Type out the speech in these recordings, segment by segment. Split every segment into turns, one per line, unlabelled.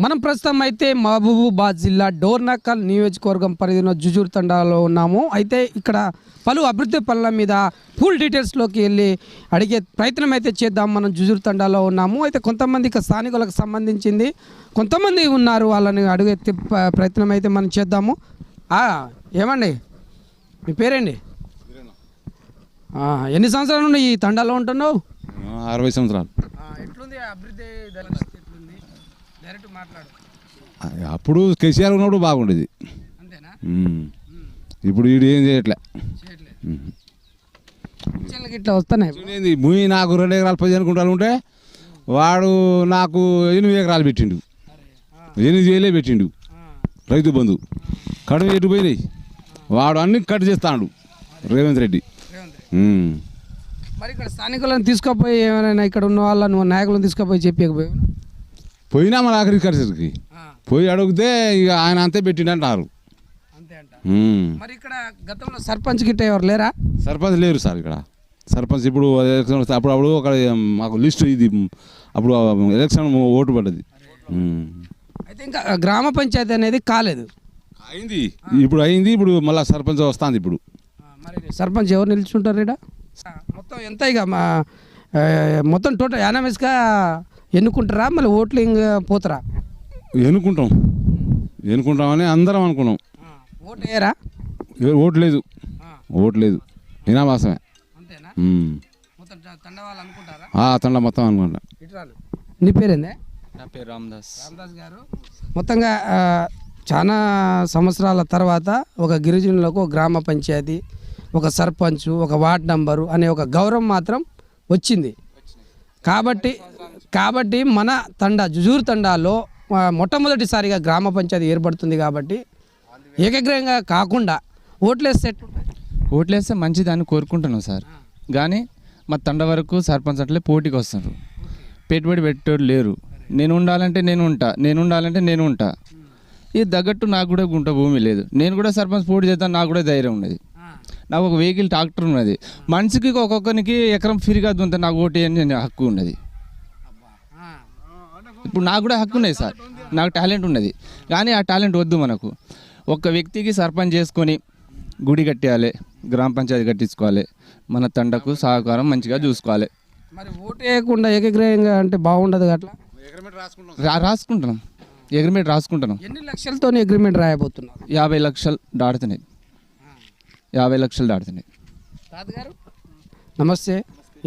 మనం ప్రస్తుతం అయితే మహబూబాబాద్ జిల్లా డోర్నకల్ నియోజకవర్గం పరిధిలో జుజూర్ తండాలో ఉన్నాము. అయితే ఇక్కడ పలు అభివృద్ధి పనుల మీద ఫుల్ డీటెయిల్స్లోకి వెళ్ళి అడిగే ప్రయత్నం అయితే చేద్దాం. మనం జుజూర్ తండాలో ఉన్నాము. అయితే కొంతమంది ఇక స్థానికులకు సంబంధించింది కొంతమంది ఉన్నారు, వాళ్ళని అడిగే ప్రయత్నం అయితే మనం చేద్దాము. ఏమండి మీ పేరేంటి? ఎన్ని సంవత్సరాల నుండి ఈ తండాలో ఉంటున్నావు?
60 సంవత్సరాలు.
ఎట్లుంది అభివృద్ధి? డైరెక్ట్ మాట్లాడు.
అప్పుడు కేసీఆర్ ఉన్నప్పుడు బాగుండేది.
అంతేనా?
ఇప్పుడు వీడు ఏం చేయట్లే.
ఇట్లా వస్తున్నాయి.
భూమి నాకు 2 ఎకరాలు 15 గుంటలు ఉంటే వాడు నాకు 8 ఎకరాలు పెట్టిండు, 8 వేలే పెట్టిండు. రైతు బంధు కడుపు ఎటు పోయినాయి. వాడు అన్ని కట్ చేస్తాడు రేవంత్ రెడ్డి.
మరి ఇక్కడ స్థానికులను తీసుకుపోయి ఏమైనా ఇక్కడ ఉన్న వాళ్ళను నాయకులను తీసుకుపోయి చెప్పకపోయావు?
పోయినా మన అగ్రికల్చర్కి పోయి అడిగితే ఇక ఆయన అంతే పెట్టిండు అంటారు.
మరి ఇక్కడ గతంలో సర్పంచ్ గిట్ట ఎవరు లేరా?
సర్పంచ్ లేరు సార్ ఇక్కడ. సర్పంచ్ ఇప్పుడు అప్పుడు ఒక మాకు లిస్టు ఇది అప్పుడు ఎలక్షన్ ఓటు పడ్డది.
అయితే ఇంకా గ్రామ పంచాయతీ అనేది కాలేదు.
అయింది, ఇప్పుడు అయింది. ఇప్పుడు మళ్ళీ సర్పంచ్ వస్తుంది. ఇప్పుడు
మరి సర్పంచ్ ఎవరు నిలుచుంటారు ఇక్కడ? మొత్తం ఎంత ఇక మొత్తం టోటల్ యానమస్గా ఎన్నుకుంటారా? మళ్ళీ ఓట్లింగ్ పోతారా?
ఎన్నుకుంటామని అందరం అనుకున్నాం.
ఓటు వేయరా?
ఓటు లేదు, ఓటు లేదు. నినావాసమే.
అంతేనా? తండ వాళ్ళు అనుకుంటారా?
తండ మొత్తం అనుకుంటా.
నీ పేరేందే?
నా పేరు రామదాస్.
రామదాస్ గారు, మొత్తంగా చాలా సంవత్సరాల తర్వాత ఒక గిరిజనులకు ఒక గ్రామ పంచాయతీ, ఒక సర్పంచ్, ఒక వార్డ్ నంబరు అనే ఒక గౌరవం మాత్రం వచ్చింది. కాబట్టి మన జుజూర్ తండాలో మొట్టమొదటిసారిగా గ్రామ పంచాయతీ ఏర్పడుతుంది. కాబట్టి ఏకగ్రహంగా కాకుండా
ఓట్లేస్తే మంచిదని కోరుకుంటున్నాం సార్. కానీ మా తండ వరకు సర్పంచ్ అట్లే పోటీకి వస్తున్నారు. పెట్టుబడి పెట్టేవాడు లేరు. నేను ఉండాలంటే నేను ఉంటా. ఇది తగ్గట్టు నాకు కూడా గుంట భూమి లేదు. నేను కూడా సర్పంచ్ పోటీ చేస్తాను, నాకు కూడా ధైర్యం ఉన్నది. నాకు ఒక వెహికల్ ట్రాక్టర్ ఉన్నది. మనిషికి ఒక్కొక్కరికి ఎకరం ఫ్రీగా దుంత నాకు ఓటు అని హక్కు ఉన్నది. ఇప్పుడు నాకు కూడా హక్కు ఉన్నది సార్. నాకు టాలెంట్ ఉన్నది. కానీ ఆ టాలెంట్ వద్దు మనకు. ఒక్క వ్యక్తికి సర్పంచ్ చేసుకొని గుడి కట్టేయాలి, గ్రామ పంచాయతీ కట్టించుకోవాలి, మన తండకు సహకారం మంచిగా చూసుకోవాలి.
మరి ఓటు వేయకుండా ఏకగ్రహంగా అంటే బాగుండదు. అట్లా
రాసుకుంటున్నాం, అగ్రిమెంట్ రాసుకుంటున్నాం.
ఎన్ని లక్షలతో అగ్రిమెంట్ రాయబోతున్నారు?
50 లక్షలు దాడుతున్నాయి. 50 లక్షలు దాడుతున్నాయి.
తాతగారు నమస్తే.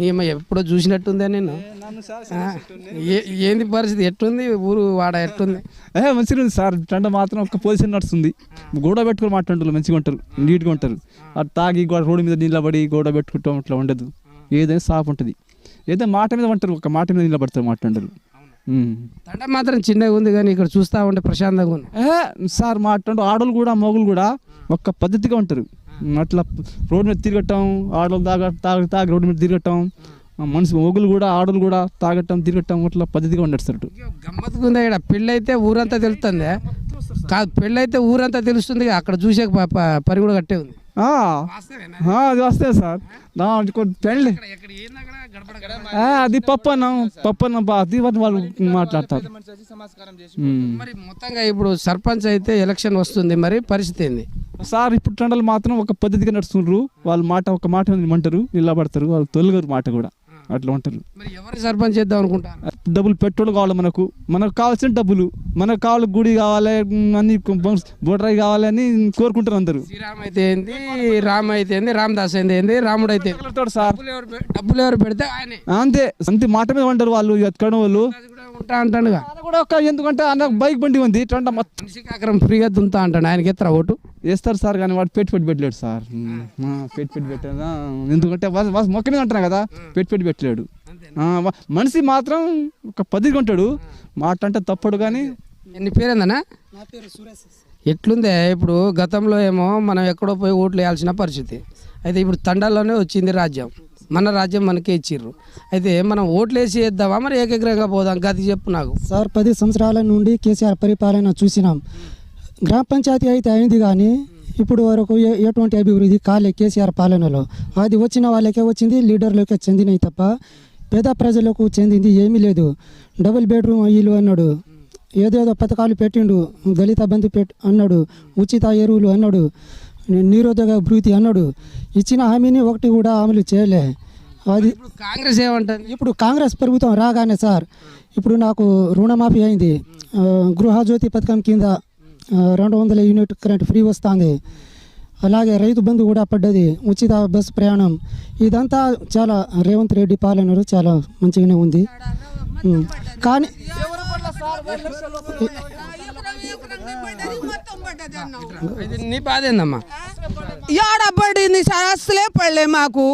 ఏమో ఎప్పుడో చూసినట్టుందే నేను. ఏంది పరిస్థితి? ఎట్టుంది ఊరు వాడ? ఎట్టుంది?
మంచిగా ఉంది సార్. తండ మాత్రం ఒక పొజిషన్ నడుస్తుంది. గోడ పెట్టుకుని మాట్లాడుతారు, మంచిగా ఉంటారు, నీట్గా ఉంటారు. అది తాగి రోడ్డు మీద నిలబడి గోడ పెట్టుకుంటాం అట్లా ఉండదు. ఏదైనా సాఫ్ ఉంటుంది. ఏదైనా మాట మీద ఉంటారు, ఒక మాట మీద నిలబడతారు మాట్లాడరు.
తండ మాత్రం చిన్నగా ఉంది, కానీ ఇక్కడ చూస్తూ ఉంటే ప్రశాంతంగా ఉంది
సార్. మాట్లాడు ఆడోళ్ళు కూడా మగలు కూడా ఒక పద్ధతిగా ఉంటారు. అట్లా రోడ్డు మీద తిరగటం, ఆడోళ్ళు తాగి రోడ్డు మీద తిరగటం, మనిషి మొగులు కూడా ఆడోళ్ళు కూడా తాగటం తిరగటం అట్లా పద్ధతిగా ఉండేస్తారు.
గమ్మత్తుగా ఉంది. ఇక్కడ పెళ్ళి అయితే ఊరంతా తెలుస్తుంది కాదు? పెళ్ళి అయితే ఊరంతా తెలుస్తుంది. అక్కడ చూసే పని కూడా కట్టే ఉంది.
అది వస్తే సార్ పెళ్ళి అది పప్పన్నం అది వాళ్ళు మాట్లాడతారు.
మరి మొత్తంగా ఇప్పుడు సర్పంచ్ అయితే ఎలక్షన్ వస్తుంది, మరి పరిస్థితి ఏంది
సార్? ఇప్పుడు టండలు మాత్రం ఒక పద్ధతిగా నడుస్తుండ్రు. వాళ్ళు ఒక మాట నిలబడతారు, నిలబడతారు. వాళ్ళు తొలగరు మాట కూడా, అట్లా ఉంటారు.
మరి ఎవరు సర్పంచ్ చేద్దాం అనుకుంటారు?
డబ్బులు పెట్రోల్ కావాలి మనకు కావాల్సిన డబ్బులు, మనకు కావాలి గుడి కావాలి, అన్ని బోటరాయి కావాలి అని కోరుకుంటారు అందరూ.
శ్రీరామ్ అయితే ఏంది, రామ్ అయితే ఏంది, రామదాస్ అయితే ఏంది, రాముడు అయితే
సార్.
డబ్బులు ఎవరు పెడితే ఆయనే.
అంతే మాట మీద ఉంటారు వాళ్ళు. ఎత్తుకోవడం వాళ్ళు
ఉంటా అంటాడుగా
కూడా. ఎందుకంటే అన్న బైక్ బండి ఉంది, టండ
మనిషికి అక్కడ ఫ్రీగా దుంతా అంటాడు. ఆయనకి ఎత్తరా ఓటు?
వేస్తారు సార్, కానీ వాడు పెట్టి పెట్టలేడు సార్. పెట్టి పెట్టాడు. ఎందుకంటే మొక్క మీద అంటున్నా కదా, పెట్టి పెట్టలేడు. మనిషి మాత్రం ఒక పద్ధతిగా ఉంటాడు. మాట అంటే తప్పడు. కానీ
నీ పేరేందన్నా?
నా పేరు సురేష్.
ఎట్లుందే ఇప్పుడు? గతంలో ఏమో మనం ఎక్కడో పోయి ఓట్లు వేయాల్సిన పరిస్థితి. అయితే ఇప్పుడు తండాల్లోనే వచ్చింది రాజ్యం. మన రాజ్యం మనకే ఇచ్చిర్రు. అయితే మనం ఓట్లు వేసి వేద్దామా, మరి ఏకగ్రహంగా పోదాం? గది చెప్పు నాకు.
సార్, 10 సంవత్సరాల నుండి కేసీఆర్ పరిపాలన చూసినాం. గ్రామ పంచాయతీ అయితే అయింది, కానీ ఇప్పుడు వరకు ఎటువంటి అభివృద్ధి కాలే కేసీఆర్ పాలనలో. అది వచ్చిన వాళ్ళకే వచ్చింది, లీడర్లకే చెందినవి తప్ప పేద ప్రజలకు చెందింది ఏమీ లేదు. డబుల్ బెడ్రూమ్ ఇల్లు అన్నాడు, ఏదేదో పథకాలు పెట్టిండు, దళిత బంధు అన్నాడు, ఉచిత ఎరువులు అన్నాడు, నిరోధక భృతి అన్నాడు. ఇచ్చిన హామీని ఒకటి కూడా అమలు చేయలే. అది
ఇప్పుడు కాంగ్రెస్ ఏమంటారు?
ఇప్పుడు కాంగ్రెస్ ప్రభుత్వం రాగానే సార్ ఇప్పుడు నాకు రుణమాఫీ అయింది, గృహజ్యోతి పథకం కింద 200 యూనిట్ కరెంట్ ఫ్రీ వస్తుంది, అలాగే రైతు బంధు కూడా పడ్డది, ఉచిత బస్సు ప్రయాణం. ఇదంతా చాలా రేవంత్ రెడ్డి పాలనలో చాలా మంచిగానే ఉంది. కానీ
ఇది నీ బాధ ఏందమ్మా?
ఏడ పడింది సార్, అసలే పడలే మాకు.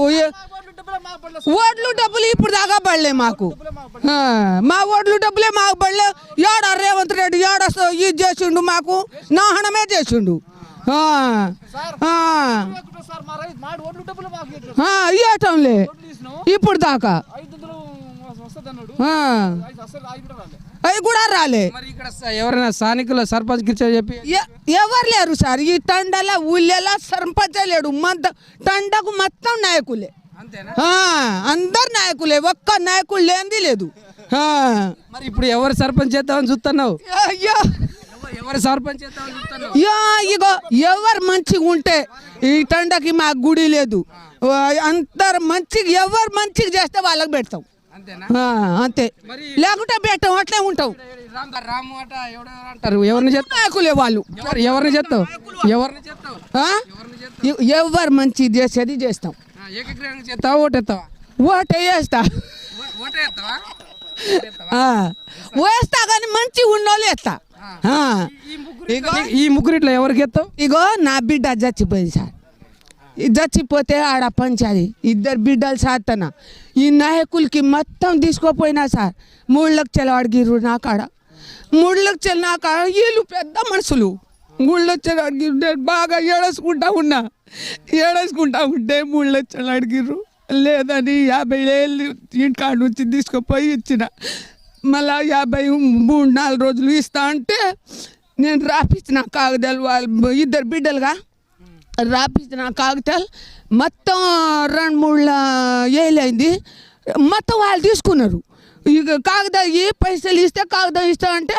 ఓట్లు డబ్బులు ఇప్పుడు దాకా పడలే మాకు. మా ఓట్లు డబ్బులే మాకు పడలే. ఏడ రేవంత్ రెడ్డి ఏడ ఇది చేసిండు, మాకు నాహనమే చేసిండు. ఇవ్వటంలే ఇప్పుడు దాకా అవి కూడా రాలే.
మరి ఇక్కడ ఎవరైనా స్థానికుల సర్పంచ్ గిరిచా చెప్పి
ఎవరు లేరు సార్ ఈ తండల ఊళ్ళెలా సర్పంచ్ లేడు. తండకు మొత్తం నాయకులే, అందరు నాయకులే, ఒక్క నాయకులు లేనిది లేదు.
మరి ఇప్పుడు ఎవరు సర్పంచ్ చేద్దామని చూస్తున్నావు?
అయ్యో
ఎవరు సర్పంచ్ చేద్దామని చూస్తున్నావు?
ఇగో ఎవరు మంచిగా ఉంటే ఈ తండకి మాకు గుడి లేదు, అందరు మంచిగా ఎవరు మంచిగా చేస్తే వాళ్ళకి పెడతాం అంతే, లేకుంటే పెట్టాం అట్లే ఉంటాం.
రాము అట ఎవరెవరు అంటారు, ఎవరిని చెప్తావు?
నాయకులే వాళ్ళు.
ఎవరిని చెప్తావు? ఎవరిని చెప్తావు?
ఎవరు మంచి చేసేది చేస్తాం.
ఏకగ్రీవంగా చేస్తావా? ఓటేస్తావా?
ఓటే వేస్తా,
ఓటేస్తావా?
వేస్తా కానీ మంచిగా ఉన్నోళ్ళు వేస్తా.
ఈ ముగ్గురిట్లో ఎవరికి ఎత్తావు?
ఇగో నా బిడ్డ చచ్చిపోయింది సార్, చచ్చిపోతే ఆడ పంచాది 2 బిడ్డలు సాత్తన. ఈ నాయకులకి మొత్తం తీసుకోపోయినా సార్ 3 లక్షలు అడిగిర్రు నా కాడ. 3 లక్షలు నా కాడ, వీళ్ళు పెద్ద మనుషులు 3 లక్షలు అడిగిర్రు. నేను బాగా ఏడేసుకుంటా ఉంటే 3 లక్షలు అడిగిర్రు. లేదని 50,000 ఇంటికాడ నుంచి తీసుకుపోయి ఇచ్చిన. మళ్ళా 53-4 రోజులు ఇస్తా అంటే నేను రాపించిన కాగితాలు, వాళ్ళు 2 బిడ్డలుగా రాపించిన కాగితాలు మొత్తం 2-3 ఏళ్ళైంది. మొత్తం వాళ్ళు తీసుకున్నారు. ఇక కాగితాలు ఏ పైసలు ఇస్తే కాగితం ఇస్తా అంటే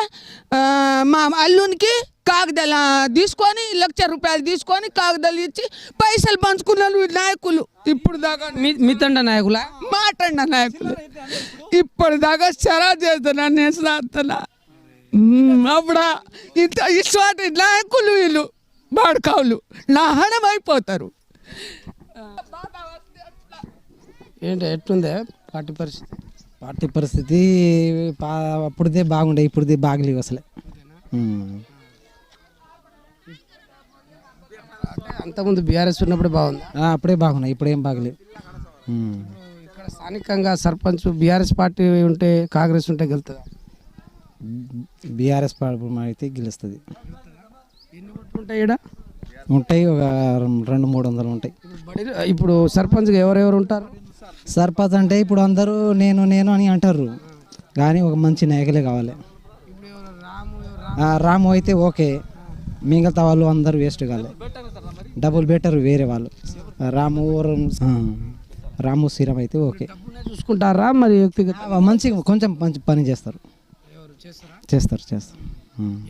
మా అల్లునికి కాగితాలు తీసుకొని 1,00,000 రూపాయలు తీసుకొని కాగితాలు ఇచ్చి పైసలు పంచుకున్నారు నాయకులు. ఇప్పుడు దాకా
మీ తండ నాయకులా?
మాట్లాడిన నాయకులు ఇప్పుడు దాకా చరా చేస్తున్నా, నేను సాస్తున్నా. అప్పుడా ఇంత ఇటువంటి నాయకులు వీళ్ళు బాడుకావులు నాహనం అయిపోతారు.
ఏంటి ఎట్లుందే పార్టీ పరిస్థితి?
పార్టీ పరిస్థితి అప్పుడుదే బాగుండే, ఇప్పుడుదే బాగలేవు అసలే.
అంతకుముందు బీఆర్ఎస్ ఉన్నప్పుడు బాగుంది,
అప్పుడే బాగున్నాయి, ఇప్పుడేం బాగలేవు.
ఇక్కడ స్థానికంగా సర్పంచ్ బీఆర్ఎస్ పార్టీ ఉంటే కాంగ్రెస్ ఉంటే గెలుతుందా?
బీఆర్ఎస్ పార్టీ అయితే గెలుస్తుంది.
ఎన్ని ఓట్లు ఉంటాయి ఇక్కడ?
ఉంటాయి, ఒక 200-300 ఉంటాయి.
ఇప్పుడు సర్పంచ్గా ఎవరెవరు ఉంటారు?
సర్పంచ్ అంటే ఇప్పుడు అందరూ నేను అని అంటారు, కానీ ఒక మంచి నాయకులే కావాలి. రాము అయితే ఓకే, మిగతా వాళ్ళు అందరూ వేస్ట్ కాలే, డబుల్ బెటర్ వేరే వాళ్ళు. రాము శ్రీరామ్ అయితే ఓకే,
చూసుకుంటారా? మరి వ్యక్తిగత
కొంచెం మంచి పని చేస్తారు.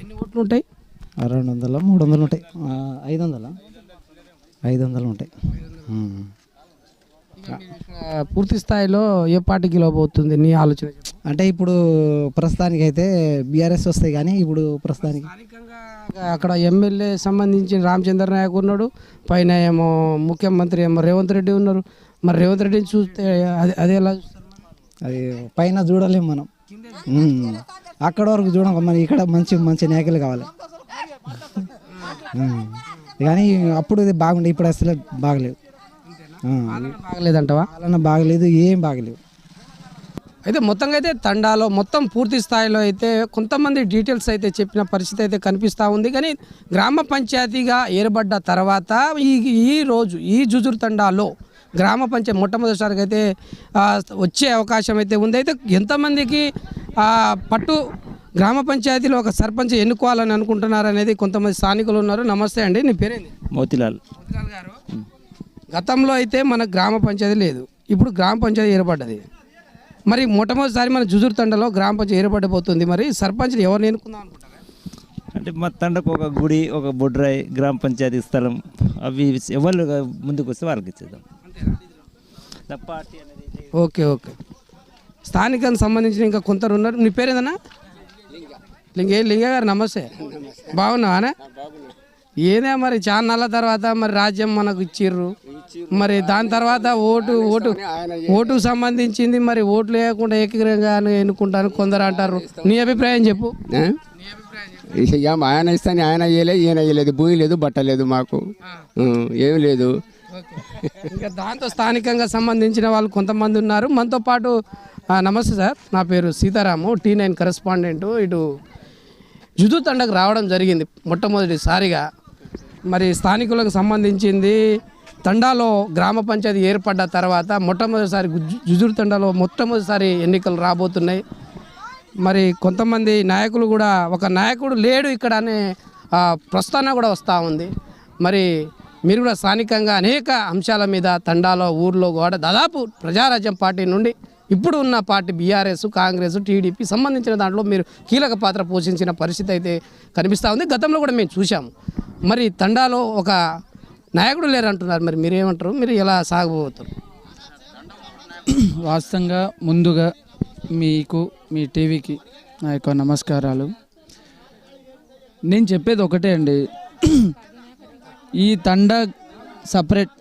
ఎన్ని ఓట్లు ఉంటాయి?
200-300 ఉంటాయి, 500 ఉంటాయి.
పూర్తి స్థాయిలో ఏ పార్టీకి లోబోతుంది నీ ఆలోచన?
అంటే ఇప్పుడు ప్రస్తుతానికి అయితే బీఆర్ఎస్ వస్తాయి, కానీ ఇప్పుడు ప్రస్తుతానికి
అక్కడ ఎమ్మెల్యే సంబంధించి రామచంద్ర నాయక్ ఉన్నాడు, పైన ఏమో ముఖ్యమంత్రి ఏమో రేవంత్ రెడ్డి ఉన్నారు. మరి రేవంత్ రెడ్డిని చూస్తే అది ఎలా చూస్తారు?
అది పైన చూడలేము మనం, అక్కడ వరకు చూడం. మన ఇక్కడ మంచి నాయకులు కావాలి. కానీ అప్పుడు ఇది బాగుండే, ఇప్పుడు అసలు బాగలేవు.
బాగలేదంటవా?
పాలన బాగలేదు, ఏం బాగలేవు.
అయితే మొత్తంగా అయితే తండాలో మొత్తం పూర్తి స్థాయిలో అయితే కొంతమంది డీటెయిల్స్ అయితే చెప్పిన పరిస్థితి అయితే కనిపిస్తూ ఉంది. కానీ గ్రామ పంచాయతీగా ఏర్పడ్డ తర్వాత ఈ రోజు ఈ జుజూర్ తండాలో గ్రామ పంచాయతీ మొట్టమొదటిసారిగా అయితే వచ్చే అవకాశం అయితే ఉంది. అయితే ఎంతమందికి పట్టు గ్రామ పంచాయతీలో ఒక సర్పంచ్ ఎన్నుకోవాలని అనుకుంటున్నారు అనేది కొంతమంది స్థానికులు ఉన్నారు. నమస్తే అండి, నీ పేరేంది?
మోతిలాల్
గారు, గతంలో అయితే మన గ్రామ పంచాయతీ లేదు, ఇప్పుడు గ్రామ పంచాయతీ ఏర్పడ్డది. మరి మొట్టమొదటిసారి మన జుజూరు తండలో గ్రామ పంచాయతీ ఏర్పడబోతుంది. మరి సర్పంచ్ని ఎవరిని ఎన్నుకుందాం అనుకుంటారు?
అంటే మా తండకు ఒక గుడి, ఒక బొడ్రాయి, గ్రామ పంచాయతీ స్థలం, అవి ఎవరు ముందుకు వస్తే వాళ్ళకి ఇచ్చేద్దాం. పార్టీ అనేది
ఓకే ఓకే. స్థానికానికి సంబంధించిన ఇంకా కొందరు ఉన్నారు. నీ పేరు ఏదన్నా? లింగ గారు నమస్తే. బాగున్నావానా? ఏదే మరి చాలా నెలల తర్వాత మరి రాజ్యం మనకు ఇచ్చిర్రు. మరి దాని తర్వాత ఓటు సంబంధించింది. మరి ఓట్లు వేయకుండా ఏకగ్రంగా ఎన్నుకుంటాను కొందరు అంటారు. నీ అభిప్రాయం చెప్పు.
ఆయన ఇస్తాను, ఆయన వేయలేదు, ఈయన వేయలేదు, భూమి లేదు, బట్ట లేదు, మాకు ఏమి లేదు.
ఇంకా దాంతో స్థానికంగా సంబంధించిన వాళ్ళు కొంతమంది ఉన్నారు మనతో పాటు. నమస్తే సార్, నా పేరు సీతారాము, T9 కరెస్పాండెంట్. ఇటు జుజూరు తండకు రావడం జరిగింది మొట్టమొదటిసారిగా. మరి స్థానికులకు సంబంధించింది తండాలో గ్రామ పంచాయతీ ఏర్పడ్డ తర్వాత మొట్టమొదటిసారి జుజూరు తండాలో మొట్టమొదటిసారి ఎన్నికలు రాబోతున్నాయి. మరి కొంతమంది నాయకులు కూడా, ఒక నాయకుడు లేడు ఇక్కడ అనే ప్రస్తావన కూడా వస్తూ ఉంది. మరి మీరు కూడా స్థానికంగా అనేక అంశాల మీద తండాలో, ఊర్లో కూడా దాదాపు ప్రజారాజ్యం పార్టీ నుండి ఇప్పుడు ఉన్న పార్టీ బీఆర్ఎస్, కాంగ్రెస్, టీడీపీ సంబంధించిన దాంట్లో మీరు కీలక పాత్ర పోషించిన పరిస్థితి అయితే కనిపిస్తూ ఉంది. గతంలో కూడా మేము చూసాము. మరి తండాలో ఒక నాయకుడు లేరంటున్నారు. మరి మీరేమంటారు? మీరు ఎలా సాగబోతారు?
వాస్తవంగా ముందుగా మీకు, మీ టీవీకి నా యొక్క నమస్కారాలు. నేను చెప్పేది ఒకటే అండి, ఈ తండ సపరేట్,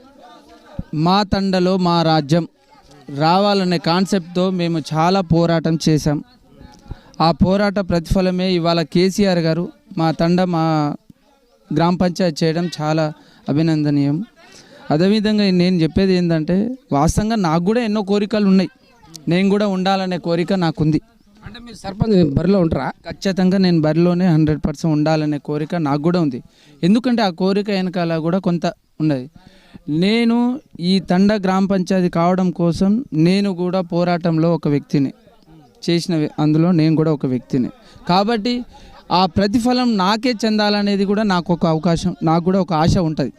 మా తండలో మా రాజ్యం రావాలనే కాన్సెప్ట్తో మేము చాలా పోరాటం చేశాం. ఆ పోరాట ప్రతిఫలమే ఇవాళ కేసీఆర్ గారు మా తండ, మా గ్రామ పంచాయతీ చేయడం చాలా అభినందనీయం. అదేవిధంగా నేను చెప్పేది ఏంటంటే, వాస్తవంగా నాకు కూడా ఎన్నో కోరికలు ఉన్నాయి. నేను కూడా ఉండాలనే కోరిక నాకుంది.
అంటే మీరు సర్పంచ్ బరిలో ఉంటారా?
ఖచ్చితంగా నేను బరిలోనే 100% ఉండాలనే కోరిక నాకు కూడా ఉంది. ఎందుకంటే ఆ కోరిక వెనకాల కూడా కొంత ఉన్నది. నేను ఈ తండ గ్రామ పంచాయతీ కావడం కోసం నేను కూడా పోరాటంలో ఒక వ్యక్తిని చేసిన, అందులో నేను కూడా ఒక వ్యక్తిని. కాబట్టి ఆ ప్రతిఫలం నాకే చెందాలనేది కూడా నాకు ఒక అవకాశం, నాకు కూడా ఒక ఆశ ఉంటుంది.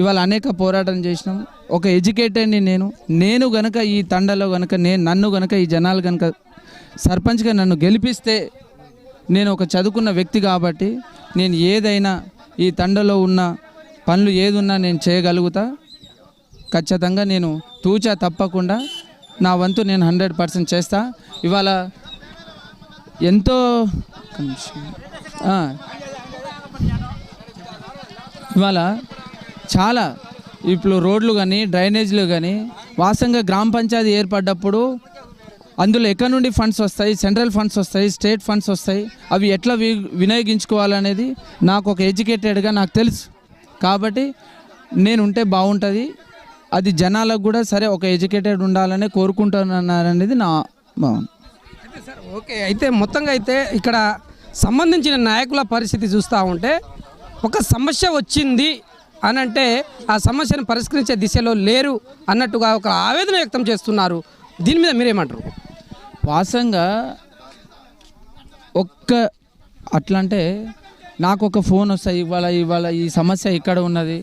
ఇవాళ అనేక పోరాటం చేసినాం. ఒక ఎడ్యుకేటెడ్ని నేను గనక ఈ తండలో గనక నన్ను గనక ఈ జనాలు గనక సర్పంచ్గా నన్ను గెలిపిస్తే, నేను ఒక చదువుకున్న వ్యక్తి కాబట్టి నేను ఏదైనా ఈ తండలో ఉన్న పనులు ఏదున్నా నేను చేయగలుగుతా. ఖచ్చితంగా నేను తూచా తప్పకుండా నా వంతు నేను 100% చేస్తా. ఇవాళ ఎంతో ఇవాళ చాలా ఇప్పుడు రోడ్లు కానీ, డ్రైనేజీలు కానీ, వాస్తవంగా గ్రామ పంచాయతీ ఏర్పడ్డప్పుడు అందులో ఎక్కడి నుండి ఫండ్స్ వస్తాయి, సెంట్రల్ ఫండ్స్ వస్తాయి, స్టేట్ ఫండ్స్ వస్తాయి, అవి ఎట్లా వినియోగించుకోవాలనేది నాకు ఒక ఎడ్యుకేటెడ్గా నాకు తెలుసు. కాబట్టి నేను ఉంటే బాగుంటుంది. అది జనాలకు కూడా సరే ఒక ఎడ్యుకేటెడ్ ఉండాలని కోరుకుంటున్నారనేది నా భావన.
అయితే సార్ ఓకే. అయితే మొత్తంగా అయితే ఇక్కడ సంబంధించిన నాయకుల పరిస్థితి చూస్తూ ఉంటే, ఒక సమస్య వచ్చింది అని అంటే ఆ సమస్యను పరిష్కరించే దిశలో లేరు అన్నట్టుగా ఒక ఆవేదన వ్యక్తం చేస్తున్నారు. దీని మీద మీరేమంటారు?
వాస్తవంగా అట్లా అంటే నాకు ఒక ఫోన్ వస్తాయి, ఇవాళ ఈ సమస్య ఇక్కడ ఉన్నది,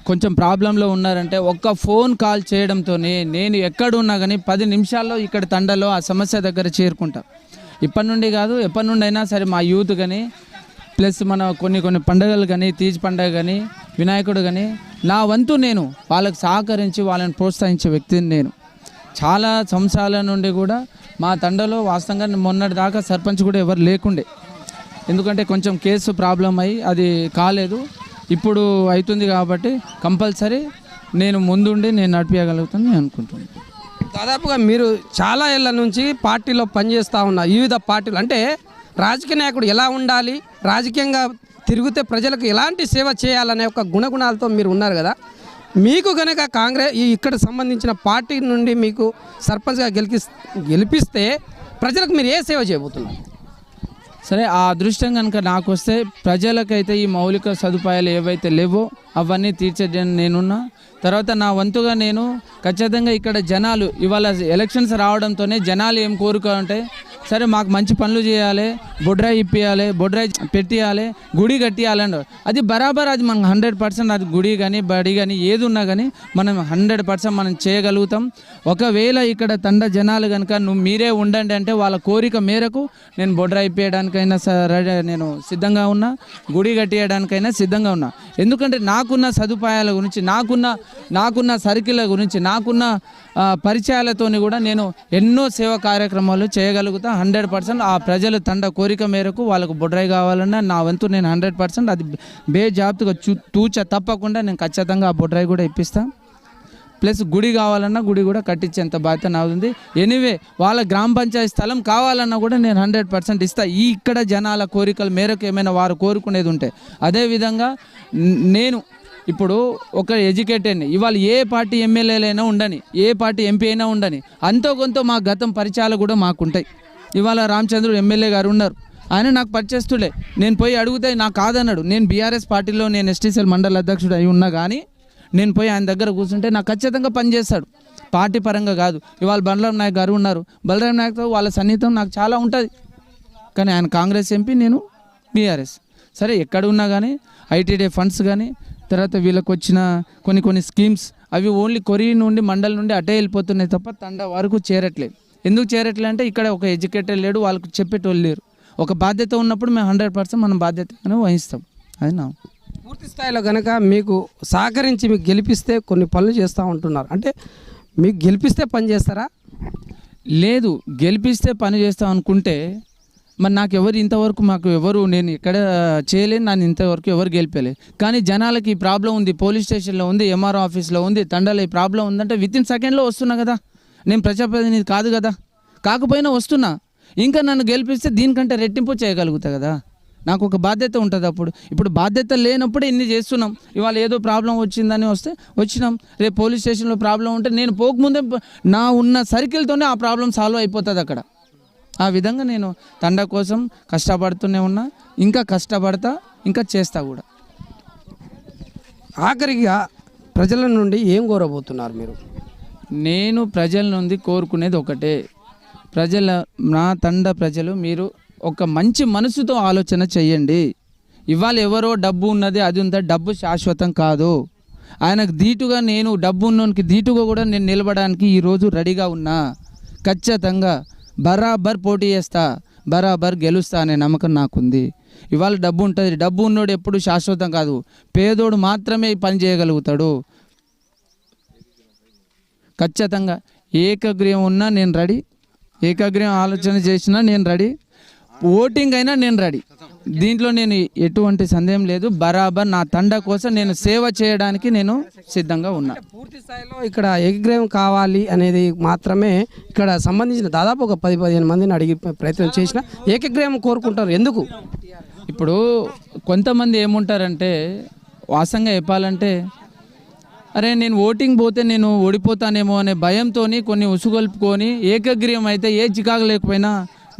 కొంచెం ప్రాబ్లంలో ఉన్నారంటే ఒక్క ఫోన్ కాల్ చేయడంతోనే నేను ఎక్కడున్నా కానీ 10 నిమిషాల్లో ఇక్కడ తండలో ఆ సమస్య దగ్గర చేరుకుంటా. ఇప్పటి నుండి కాదు, ఎప్పటి నుండి అయినా సరే మా యూత్ కానీ, ప్లస్ మన కొన్ని పండుగలు కానీ, తీజ్ పండుగ కానీ, వినాయకుడు కానీ, నా వంతు నేను వాళ్ళకి సహకరించి వాళ్ళని ప్రోత్సహించే వ్యక్తిని నేను. చాలా సంవత్సరాల నుండి కూడా మా తండలో వాస్తవంగా మొన్నటి దాకా సర్పంచ్ కూడా ఎవరు లేకుండే. ఎందుకంటే కొంచెం కేసు ప్రాబ్లం అయ్యి అది కాలేదు. ఇప్పుడు అవుతుంది కాబట్టి కంపల్సరీ నేను ముందుండి నేను నడిపించగలుగుతాను నేను అనుకుంటున్నాను.
దాదాపుగా మీరు చాలా ఏళ్ళ నుంచి పార్టీలో పనిచేస్తూ ఉన్నారు. వివిధ పార్టీలు అంటే రాజకీయ నాయకుడు ఎలా ఉండాలి, రాజకీయంగా తిరిగితే ప్రజలకు ఎలాంటి సేవ చేయాలనే ఒక గుణగుణాలతో మీరు ఉన్నారు కదా. మీకు కనుక కాంగ్రెస్ ఇక్కడ సంబంధించిన పార్టీ నుండి మీకు సర్పంచ్గా గెలిపిస్తే ప్రజలకు మీరు ఏ సేవ చేయబోతున్నారు?
సరే, ఆ అదృష్టం కనుక నాకు వస్తే ప్రజలకైతే ఈ మౌలిక సదుపాయాలు ఏవైతే లేవో అవన్నీ తీర్చేయడానికి నేనున్నా. తర్వాత నా వంతుగా నేను ఖచ్చితంగా ఇక్కడ జనాలు ఇవాళ ఎలక్షన్స్ రావడంతోనే జనాలు ఏం కోరుకుంటే సరే మాకు మంచి పనులు చేయాలి, బొడ్రాయి ఇప్పియాలి, బొడ్రాయి పెట్టియాలి, గుడి కట్టియాలండి. అది బరాబర్, అది మనం 100% అది గుడి కానీ బడి కానీ ఏది ఉన్నా కానీ మనం 100% మనం చేయగలుగుతాం. ఒకవేళ ఇక్కడ తండ జనాలు కనుక మీరే ఉండండి అంటే వాళ్ళ కోరిక మేరకు నేను బొడ్రాయి ఇప్పేయడానికైనా నేను సిద్ధంగా ఉన్నా, గుడి కట్టియడానికైనా సిద్ధంగా ఉన్నా. ఎందుకంటే నాకున్న సదుపాయాల గురించి, నాకున్న సర్కిల్ గురించి, నాకున్న పరిచయాలతోని కూడా నేను ఎన్నో సేవా కార్యక్రమాలు చేయగలుగుతా. 100% ఆ ప్రజలు తండ కోరిక మేరకు వాళ్ళకు బొడ్రాయి కావాలన్నా నా వంతు నేను 100% అది బేజాబ్తుగా తూచ తప్పకుండా నేను ఖచ్చితంగా ఆ బొడ్రాయి కూడా ఇప్పిస్తాను. ప్లస్ గుడి కావాలన్నా గుడి కూడా కట్టించేంత బాధ్యత నాది. ఎనీవే వాళ్ళ గ్రామ పంచాయతీ స్థలం కావాలన్నా కూడా నేను 100% ఇస్తా. ఈ ఇక్కడ జనాల కోరికల మేరకు ఏమైనా వారు కోరుకునేది ఉంటే. అదేవిధంగా నేను ఇప్పుడు ఒక ఎడ్యుకేటెడ్ని, ఇవాళ ఏ పార్టీ ఎమ్మెల్యేలైనా ఉండని, ఏ పార్టీ ఎంపీ అయినా ఉండని, అంతో కొంత మా గతం పరిచయాలు కూడా మాకుంటాయి. ఇవాళ రామచంద్రుడు ఎమ్మెల్యే గారు ఉన్నారు, ఆయన నాకు పరిచయస్తులే. నేను పోయి అడిగితే నాకు కాదన్నాడు. నేను బీఆర్ఎస్ పార్టీలో నేను ఎస్టీసీఎల్ మండల అధ్యక్షుడు అయి ఉన్నా కానీ నేను పోయి ఆయన దగ్గర కూర్చుంటే నాకు ఖచ్చితంగా పనిచేస్తాడు, పార్టీ పరంగా కాదు. ఇవాళ బలరాం నాయక్ గారు ఉన్నారు, బలరాం నాయక్తో వాళ్ళ సన్నిహితం నాకు చాలా ఉంటుంది. కానీ ఆయన కాంగ్రెస్ ఎంపీ, నేను బీఆర్ఎస్. సరే ఎక్కడ ఉన్నా కానీ ఐటీడీ ఫండ్స్ కానీ తర్వాత వీళ్ళకి వచ్చిన కొన్ని స్కీమ్స్ అవి ఓన్లీ కొరి నుండి మండలి నుండి అటే వెళ్ళిపోతున్నాయి తప్ప తండ వరకు చేరట్లేదు. ఎందుకు చేరట్లేదు అంటే ఇక్కడ ఒక ఎడ్యుకేటెడ్ లేడు, వాళ్ళకు చెప్పేటోళ్ళు లేరు. ఒక బాధ్యత ఉన్నప్పుడు మేము 100% మనం బాధ్యతను వహిస్తాం. అది నా
పూర్తి స్థాయిలో కనుక మీకు సహకరించి మీకు గెలిపిస్తే కొన్ని పనులు చేస్తూ ఉంటున్నారు అంటే మీకు గెలిపిస్తే పని చేస్తారా?
లేదు, గెలిపిస్తే పని చేస్తాం అనుకుంటే మరి నాకు ఎవరు నేను ఎక్కడ చేయలేను, నన్ను ఇంతవరకు ఎవరు గెలిపలేదు. కానీ జనాలకి ఈ ప్రాబ్లం ఉంది, పోలీస్ స్టేషన్లో ఉంది, ఎంఆర్ఓ ఆఫీస్లో ఉంది, తండాలో ఈ ప్రాబ్లం ఉందంటే వితిన్ సెకండ్లో వస్తున్నా కదా. నేను ప్రజాప్రతినిధి కాదు కదా, కాకపోయినా వస్తున్నా. ఇంకా నన్ను గెలిపిస్తే దీనికంటే రెట్టింపు చేయగలుగుతా కదా. నాకు ఒక బాధ్యత ఉంటుంది. ఇప్పుడు బాధ్యత లేనప్పుడు ఇన్ని చేస్తున్నాం. ఇవాళ ఏదో ప్రాబ్లం వచ్చిందని వచ్చినాం, రేపు పోలీస్ స్టేషన్లో ప్రాబ్లం ఉంటే నేను పోకముందే నా ఉన్న సర్కిల్తోనే ఆ ప్రాబ్లం సాల్వ్ అయిపోతుంది అక్కడ. ఆ విధంగా నేను తండ కోసం కష్టపడుతూనే ఉన్నా, ఇంకా కష్టపడతా, ఇంకా చేస్తా కూడా.
ఆఖరిగా ప్రజల నుండి ఏం కోరబోతున్నారు మీరు?
నేను ప్రజల నుండి కోరుకునేది ఒకటే, నా తండ ప్రజలు మీరు ఒక మంచి మనసుతో ఆలోచన చెయ్యండి. ఇవాళ ఎవరో డబ్బు ఉన్నది అది ఉందా, డబ్బు శాశ్వతం కాదు. ఆయనకు ధీటుగా నేను డబ్బు ఉన్నోనికి ధీటుగా కూడా నేను నిలబడడానికి ఈరోజు రెడీగా ఉన్నా. ఖచ్చితంగా బరాబర్ పోటీ చేస్తా, బరాబర్ గెలుస్తా అనే నమ్మకం నాకుంది. ఇవాళ డబ్బు ఉంటుంది, డబ్బు ఉన్నోడు ఎప్పుడు శాశ్వతం కాదు. పేదోడు మాత్రమే పని చేయగలుగుతాడు. ఖచ్చితంగా ఏకగ్రీవం ఉన్నా నేను రెడీ, ఏకగ్రీవం ఆలోచన చేసినా నేను రెడీ, ఓటింగ్ అయినా నేను రెడీ. దీంట్లో నేను ఎటువంటి సందేహం లేదు. బరాబర్ నా తండ కోసం నేను సేవ చేయడానికి నేను సిద్ధంగా ఉన్నా.
పూర్తి స్థాయిలో ఇక్కడ ఏకగ్రీవం కావాలి అనేది మాత్రమే ఇక్కడ సంబంధించిన దాదాపు ఒక 10-15 మందిని అడిగి ప్రయత్నం చేసిన ఏకగ్రీవం కోరుకుంటారు. ఎందుకు?
ఇప్పుడు కొంతమంది ఏముంటారంటే వాస్తవంగా చెప్పాలంటే అరే నేను ఓటింగ్ పోతే నేను ఓడిపోతానేమో అనే భయంతో కొన్ని ఉసుగొల్పుకొని ఏకగ్రీవం అయితే ఏ చికాకు లేకపోయినా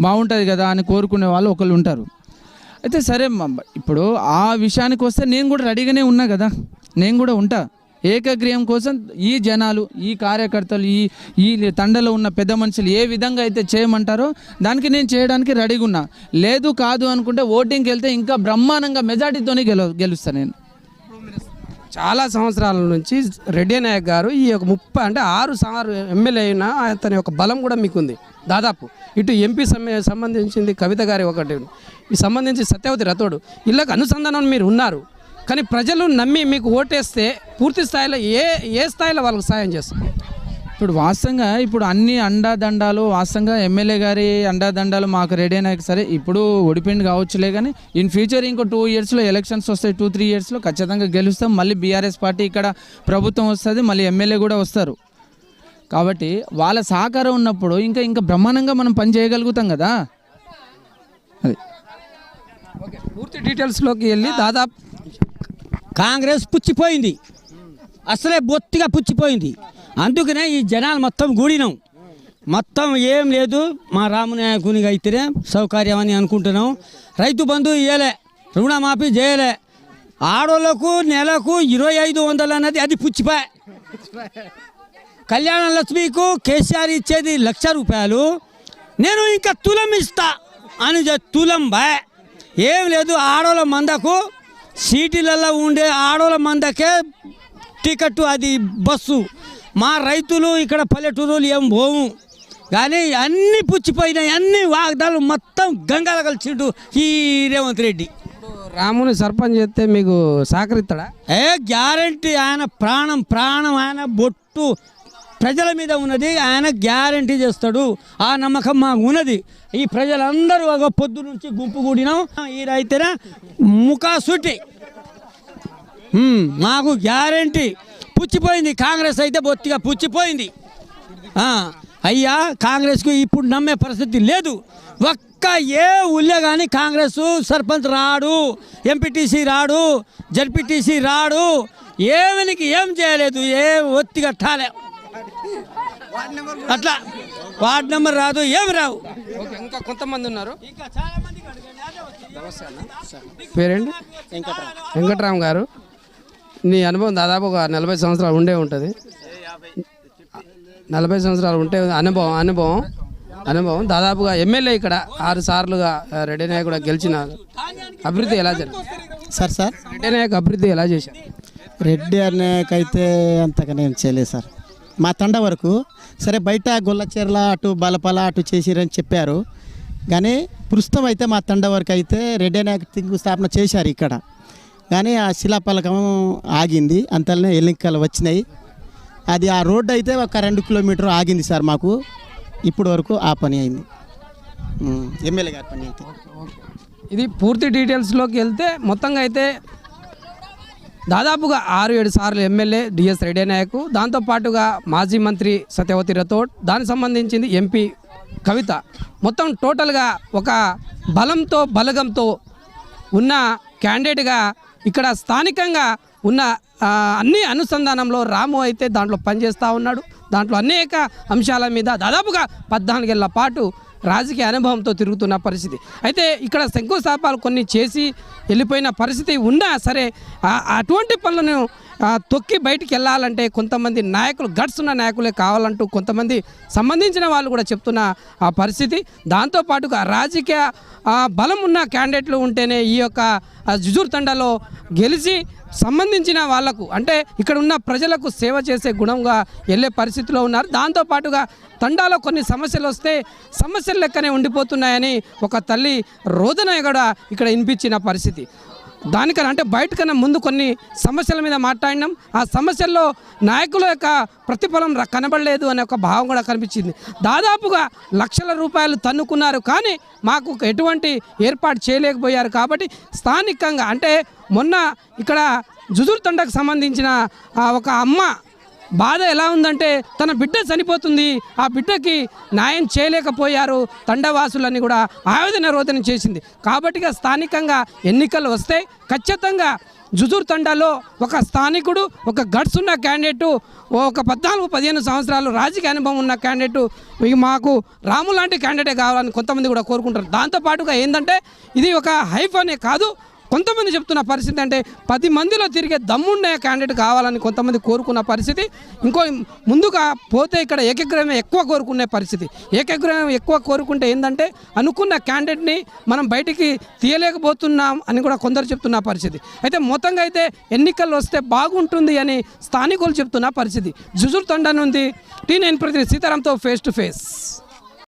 బాగుంటుంది కదా అని కోరుకునే వాళ్ళు ఒకళ్ళు ఉంటారు. అయితే సరే ఇప్పుడు ఆ విషయానికి వస్తే నేను కూడా రెడీగానే ఉన్నా కదా, నేను కూడా ఉంటా. ఏకగ్రీవం కోసం ఈ జనాలు, ఈ కార్యకర్తలు, ఈ తండలో ఉన్న పెద్ద మనుషులు ఏ విధంగా అయితే చేయమంటారో దానికి నేను చేయడానికి రెడీగా ఉన్నా. లేదు కాదు అనుకుంటే ఓటింగ్కి వెళ్తే ఇంకా బ్రహ్మాండంగా మెజార్టీతోనే గెలుస్తాను నేను.
చాలా సంవత్సరాల నుంచి రెడ్డి నాయక్ గారు ఈ యొక్క 6 ఎమ్మెల్యే అయినా అతని యొక్క బలం కూడా మీకుంది. దాదాపు ఇటు ఎంపీ సంబంధించింది కవిత గారి ఒకటి, ఈ సంబంధించి సత్యవతి రథోడు, ఇళ్ళకు అనుసంధానం మీరు ఉన్నారు. కానీ ప్రజలు నమ్మి మీకు ఓటేస్తే పూర్తి స్థాయిలో ఏ స్థాయిలో వాళ్ళకి సాయం చేస్తారు?
ఇప్పుడు వాస్తవంగా ఇప్పుడు అన్ని అండాదండాలు వాస్తవంగా ఎమ్మెల్యే గారి అండాదండాలు మాకు రెడీ అయినాక సరే ఇప్పుడు ఓడిపోయింది కావచ్చులే. కానీ ఇన్ ఫ్యూచర్ ఇంకో 2 ఇయర్స్లో ఎలక్షన్స్ వస్తాయి, 2-3 ఇయర్స్లో ఖచ్చితంగా గెలుస్తాం. మళ్ళీ బీఆర్ఎస్ పార్టీ ఇక్కడ ప్రభుత్వం వస్తుంది, మళ్ళీ ఎమ్మెల్యే కూడా వస్తారు. కాబట్టి వాళ్ళ సహకారం ఉన్నప్పుడు ఇంకా బ్రహ్మాండంగా మనం పని చేయగలుగుతాం కదా. అది
ఓకే. పూర్తి డీటెయిల్స్లోకి వెళ్ళి దాదాపు
కాంగ్రెస్ పుచ్చిపోయింది, అసలే బొత్తిగా పుచ్చిపోయింది. అందుకనే ఈ జనాలు మొత్తం గూడినాం. మొత్తం ఏం లేదు, మా రామనాయకునిగా అయితేనే సౌకర్యం అని అనుకుంటున్నాం. రైతు బంధు ఇయ్యలే, రుణమాఫీ చేయలే, ఆడోళ్ళకు నెలకు 2500 అన్నది అది పుచ్చిపోయా. కళ్యాణ లక్ష్మికు కేసీఆర్ ఇచ్చేది 1,00,000 రూపాయలు, నేను ఇంకా తులం ఇస్తా అని తులం బాయ్ ఏం లేదు. ఆడోళ్ళ మందకు సిటీలలో ఉండే ఆడోళ్ళ మందకే టికెట్, అది బస్సు. మా రైతులు ఇక్కడ పల్లెటూరులు ఏం పోము. కానీ అన్నీ పుచ్చిపోయినాయి, అన్ని వాగ్దాలు మొత్తం గంగాల కలిసిండు ఈ రేవంత్ రెడ్డి.
రాముని సర్పంచ్ చేస్తే మీకు సహకరిస్తాడా?
గ్యారంటీ. ఆయన ప్రాణం ఆయన బొట్టు ప్రజల మీద ఉన్నది. ఆయన గ్యారంటీ చేస్తాడు. ఆ నమ్మకం మాకు ఉన్నది. ఈ ప్రజలందరూ ఒక పొద్దు నుంచి గుంపు కూడినాం. ఈ రైతున ముఖాసుటి మాకు గ్యారంటీ. పుచ్చిపోయింది కాంగ్రెస్ అయితే, బొత్తిగా పుచ్చిపోయింది. అయ్యా కాంగ్రెస్కు ఇప్పుడు నమ్మే పరిస్థితి లేదు. ఒక్క ఏ ఊళ్ళో కానీ కాంగ్రెస్ సర్పంచ్ రాడు, ఎంపీటీసీ రాడు, జడ్పీటీసీ రాడు. ఏమనికి ఏం చేయలేదు, ఏ ఒత్తి కట్టాలి అట్లా. వార్డ్ నెంబర్ రాదు, ఏమి రావు.
ఓకే, ఇంకా కొంతమంది ఉన్నారు. పేరేంటి? వెంకట్రామ్ గారు, నీ అనుభవం దాదాపు ఒక 40 సంవత్సరాలు ఉండే ఉంటుంది. 40 సంవత్సరాలు ఉంటే అనుభవం దాదాపుగా ఎమ్మెల్యే ఇక్కడ 6 సార్లుగా రెడ్డి నాయక్ కూడా గెలిచినారు. అభివృద్ధి ఎలా జరిగింది
సార్?
రెడ్డి నాయక్ అభివృద్ధి ఎలా చేశారు?
రెడ్డి నాయక్ అయితే అంతగానే ఏం చేయలేదు సార్. మా తండ వరకు సరే, బయట గొల్లచెర్ల అటు బలపల అటు చేసిరని చెప్పారు. కానీ ప్రస్తుతం అయితే మా తండ వరకు అయితే రెడ్డి నాయక్ శంకుస్థాపన చేశారు ఇక్కడ. కానీ ఆ శిలాపలకం ఆగింది, అంతలోనే ఎన్నికలు వచ్చినాయి. అది ఆ రోడ్డు అయితే ఒక 2 కిలోమీటర్ ఆగింది సార్ మాకు. ఇప్పుడు వరకు ఆ పని అయింది, ఎమ్మెల్యే గారి పని అయితే.
ఇది పూర్తి డీటెయిల్స్లోకి వెళ్తే మొత్తంగా అయితే దాదాపుగా 6-7 సార్లు ఎమ్మెల్యే డిఎస్ రెడ్డి నాయక్, దాంతోపాటుగా మాజీ మంత్రి సత్యవతి రథోడ్, దానికి సంబంధించింది ఎంపీ కవిత. మొత్తం టోటల్గా ఒక బలంతో బలగంతో ఉన్న క్యాండిడేట్గా ఇక్కడ స్థానికంగా ఉన్న అన్ని అనుసంధానంలో రాము అయితే దాంట్లో పనిచేస్తూ ఉన్నాడు. దాంట్లో అనేక అంశాల మీద దాదాపుగా 14 ఏళ్ల పాటు రాజకీయ అనుభవంతో తిరుగుతున్న పరిస్థితి. అయితే ఇక్కడ శంకుస్థాపనలు కొన్ని చేసి వెళ్ళిపోయిన పరిస్థితి ఉన్నా సరే, అటువంటి పనులను తొక్కి బయటికి వెళ్ళాలంటే కొంతమంది నాయకులు, గట్స్ ఉన్న నాయకులే కావాలంటూ కొంతమంది సంబంధించిన వాళ్ళు కూడా చెప్తున్న ఆ పరిస్థితి. దాంతోపాటుగా రాజకీయ బలం ఉన్న క్యాండిడేట్లు ఉంటేనే ఈ యొక్క జుజూర్ తండాలో గెలిచి సంబంధించిన వాళ్లకు, అంటే ఇక్కడ ఉన్న ప్రజలకు సేవ చేసే గుణంగా వెళ్ళే పరిస్థితిలో ఉన్నారు. దాంతోపాటుగా తండాలో కొన్ని సమస్యలు వస్తే సమస్యలు లెక్కనే ఉండిపోతున్నాయని ఒక తల్లి రోదన కూడా ఇక్కడ వినిపించిన పరిస్థితి. దానికన్నా అంటే బయటకన్నా ముందు కొన్ని సమస్యల మీద మాట్లాడినాం. ఆ సమస్యల్లో నాయకుల యొక్క ప్రతిఫలం కనబడలేదు అనే ఒక భావం కూడా కనిపించింది. దాదాపుగా లక్షల రూపాయలు తన్నుకున్నారు, కానీ మాకు ఎటువంటి ఏర్పాటు చేయలేకపోయారు. కాబట్టి స్థానికంగా అంటే మొన్న ఇక్కడ జుజూర్ తండాకు సంబంధించిన ఒక అమ్మ బాధ ఎలా ఉందంటే, తన బిడ్డ చనిపోతుంది, ఆ బిడ్డకి న్యాయం చేయలేకపోయారు. తండవాసులని కూడా రోదన చేసింది. కాబట్టి స్థానికంగా ఎన్నికలు వస్తే ఖచ్చితంగా జుజూర్ తండాలో ఒక స్థానికుడు, ఒక గట్స్ ఉన్న క్యాండిడేటు, ఒక 14-15 సంవత్సరాలు రాజకీయ అనుభవం ఉన్న క్యాండిడేటు, మాకు రాము లాంటి క్యాండిడేటే కావాలని కొంతమంది కూడా కోరుకుంటారు. దాంతోపాటుగా ఏంటంటే ఇది ఒక హైఫ్ అనే కాదు, కొంతమంది చెప్తున్న పరిస్థితి అంటే 10 మందిలో తిరిగే దమ్ముండే క్యాండిడేట్ కావాలని కొంతమంది కోరుకున్న పరిస్థితి. ఇంకో ముందుగా పోతే ఇక్కడ ఏకగ్రహం ఎక్కువ కోరుకునే పరిస్థితి. ఏకగ్రహం ఎక్కువ కోరుకుంటే ఏంటంటే అనుకున్న క్యాండిడేట్ని మనం బయటికి తీయలేకపోతున్నాం అని కూడా కొందరు చెప్తున్న పరిస్థితి. అయితే మొత్తంగా అయితే ఎన్నికల్లో వస్తే బాగుంటుంది అని స్థానికులు చెప్తున్న పరిస్థితి. జుజూర్ తండా నుండి T9 ప్రతినిధి సీతారాంతో ఫేస్ టు ఫేస్.